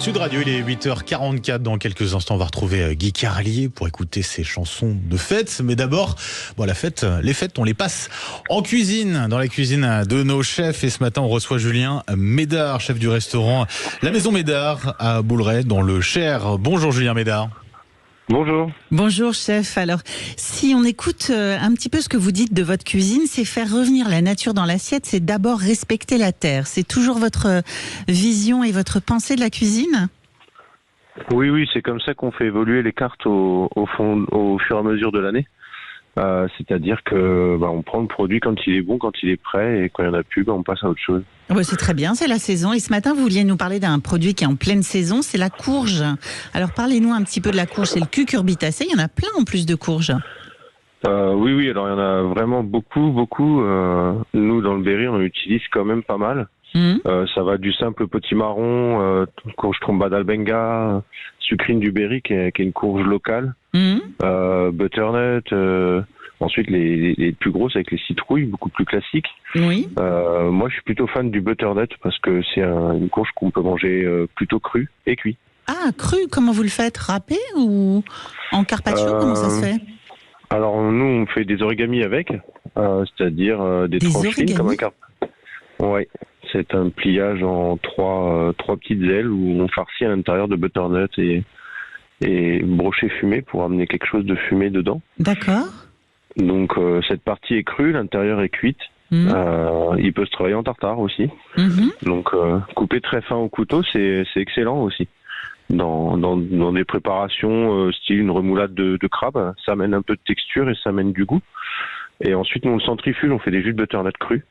Sud Radio, il est 8h44. Dans quelques instants, on va retrouver Guy Carlier pour écouter ses chansons de fête. Mais d'abord, les fêtes, on les passe en cuisine, dans la cuisine de nos chefs. Et ce matin, on reçoit Julien Médard, chef du restaurant La Maison Médard à Bouleret, dans le Cher. Bonjour Julien Médard. Bonjour. Bonjour chef. Alors, si on écoute un petit peu ce que vous dites de votre cuisine, c'est faire revenir la nature dans l'assiette, c'est d'abord respecter la terre. C'est toujours votre vision et votre pensée de la cuisine ? Oui, c'est comme ça qu'on fait évoluer les cartes au fur et à mesure de l'année. C'est-à-dire que on prend le produit quand il est bon, quand il est prêt, et quand il n'y en a plus, on passe à autre chose. Ouais, c'est très bien, c'est la saison. Et ce matin, vous vouliez nous parler d'un produit qui est en pleine saison, c'est la courge. Alors parlez-nous un petit peu de la courge, c'est le cucurbitacé, il y en a plein en plus de courges. Oui, alors il y en a vraiment beaucoup. Nous, dans le Berry, on en utilise quand même pas mal. Ça va du simple potimarron, courge tromba d'Albenga, sucrine du Berry, qui est une courge locale, butternut, ensuite les plus grosses avec les citrouilles, beaucoup plus classiques. Oui. Moi, je suis plutôt fan du butternut parce que c'est une courge qu'on peut manger plutôt crue et cuit. Ah, cru, comment vous le faites ? Râpé ou en carpaccio, comment ça se fait ? Alors nous, on fait des origamis avec, c'est-à-dire des tranches fines comme un carpaccio. Ouais. C'est un pliage en trois petites ailes où on farcit à l'intérieur de butternut et broché fumé pour amener quelque chose de fumé dedans. D'accord. Donc cette partie est crue, l'intérieur est cuite. Il peut se travailler en tartare aussi. Donc couper très fin au couteau, c'est excellent aussi. Dans des préparations style une remoulade de crabe, ça amène un peu de texture et ça amène du goût. Et ensuite, on le centrifuge, on fait des jus de butternut cru.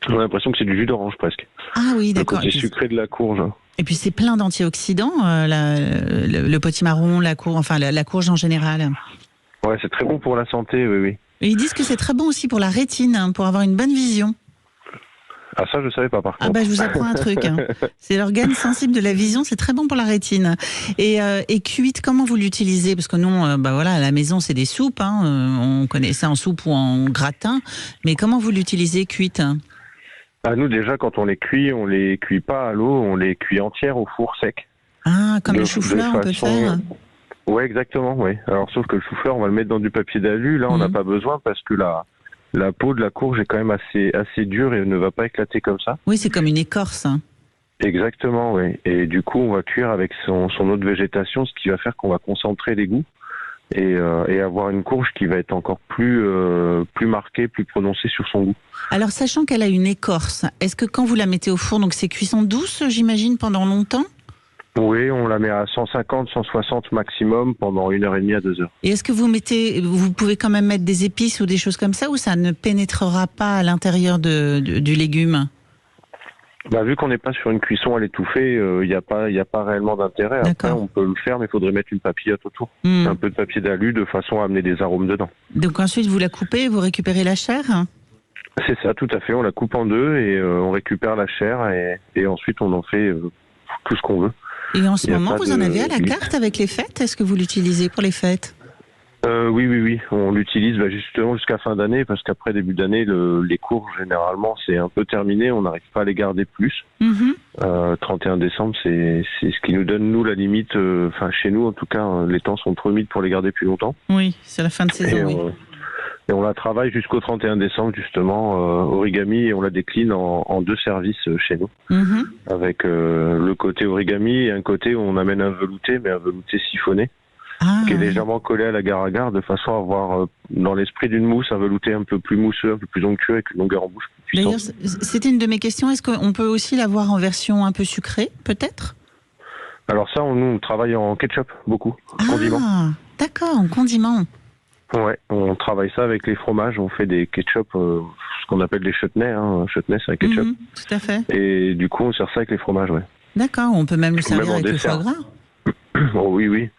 On a l'impression que c'est du jus d'orange presque. Ah oui, d'accord. Le côté sucré de la courge. Et puis c'est plein d'antioxydants, le potimarron, la courge en général. Ouais, c'est très bon pour la santé, oui. Et ils disent que c'est très bon aussi pour la rétine, pour avoir une bonne vision. Ah, ça, je savais pas, par contre. Je vous apprends un truc. C'est l'organe sensible de la vision, c'est très bon pour la rétine. Et cuite, comment vous l'utilisez ? Parce que nous, à la maison, c'est des soupes. On connaît ça en soupe ou en gratin. Mais comment vous l'utilisez, cuite ? Nous, déjà, quand on les cuit pas à l'eau, on les cuit entières au four sec. Ah, comme le chou-fleur, on peut faire ? Ouais, exactement, oui. Alors, sauf que le chou-fleur, on va le mettre dans du papier d'alu. Là, on n'a pas besoin parce que la peau de la courge est quand même assez dure et ne va pas éclater comme ça. Oui, c'est comme une écorce. Exactement, oui. Et du coup, on va cuire avec son autre végétation, ce qui va faire qu'on va concentrer les goûts et avoir une courge qui va être encore plus marquée, plus prononcée sur son goût. Alors, sachant qu'elle a une écorce, est-ce que quand vous la mettez au four, donc c'est cuisson douce, j'imagine, pendant longtemps ? Oui, on la met à 150, 160 maximum pendant 1h30 à 2h. Et est-ce que vous pouvez quand même mettre des épices ou des choses comme ça, ou ça ne pénétrera pas à l'intérieur du légume ? Vu qu'on n'est pas sur une cuisson à l'étouffer, il n'y a pas réellement d'intérêt. Après, on peut le faire, mais il faudrait mettre une papillote autour. Un peu de papier d'alu de façon à amener des arômes dedans. Donc ensuite, vous la coupez, vous récupérez la chair ? C'est ça, tout à fait. On la coupe en deux et on récupère la chair et ensuite on en fait tout ce qu'on veut. Et en ce moment, vous en avez à la carte avec les fêtes ? Est-ce que vous l'utilisez pour les fêtes ? Oui. On l'utilise justement jusqu'à fin d'année parce qu'après début d'année, les courges, généralement, c'est un peu terminé. On n'arrive pas à les garder plus. 31 décembre, c'est ce qui nous donne, nous, la limite. Chez nous, en tout cas, les temps sont trop humides pour les garder plus longtemps. Oui, c'est la fin de saison, Et on la travaille jusqu'au 31 décembre, justement, origami, et on la décline en deux services chez nous. Avec le côté origami et un côté où on amène un velouté, mais un velouté siphonné, qui est légèrement collé à l'agar-agar, de façon à avoir, dans l'esprit d'une mousse, un velouté un peu plus mousseux, un peu plus onctueux, avec une longueur en bouche plus puissante. D'ailleurs, c'était une de mes questions. Est-ce qu'on peut aussi l'avoir en version un peu sucrée, peut-être ? Alors ça, on travaille en ketchup, beaucoup, en condiment. Ah, d'accord, en condiment. Ouais, on travaille ça avec les fromages, on fait des ketchup, ce qu'on appelle des chutneys, chutney c'est un ketchup. Tout à fait. Et du coup on sert ça avec les fromages, ouais. D'accord, on peut même le servir avec le foie gras. Oh, oui,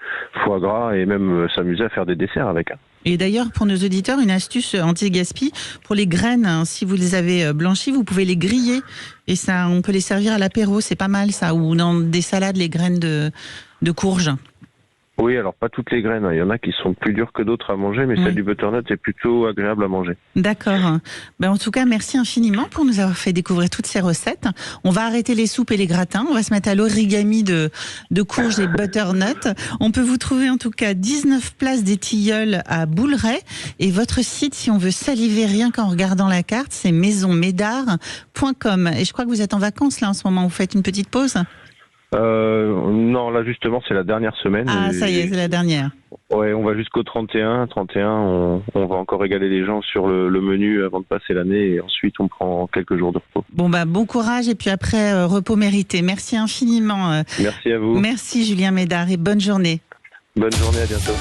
foie gras et même s'amuser à faire des desserts avec. Et d'ailleurs, pour nos auditeurs, une astuce anti-gaspi, pour les graines, si vous les avez blanchies, vous pouvez les griller et ça, on peut les servir à l'apéro, c'est pas mal ça, ou dans des salades, les graines de courge. Oui, alors pas toutes les graines. Il y en a qui sont plus dures que d'autres à manger, mais celle du butternut est plutôt agréable à manger. D'accord. En tout cas, merci infiniment pour nous avoir fait découvrir toutes ces recettes. On va arrêter les soupes et les gratins. On va se mettre à l'origami de courges et butternut. On peut vous trouver en tout cas 19 places des Tilleuls à Bouleret. Et votre site, si on veut saliver rien qu'en regardant la carte, c'est maisonmédard.com. Et je crois que vous êtes en vacances là en ce moment. Vous faites une petite pause ? Non, là justement c'est la dernière semaine. Ah, ça y est, c'est la dernière. Ouais, on va jusqu'au 31. 31, on va encore régaler les gens sur le menu avant de passer l'année et ensuite on prend quelques jours de repos. Bon courage et puis après repos mérité. Merci infiniment. Merci à vous. Merci Julien Médard et bonne journée. Bonne journée, à bientôt.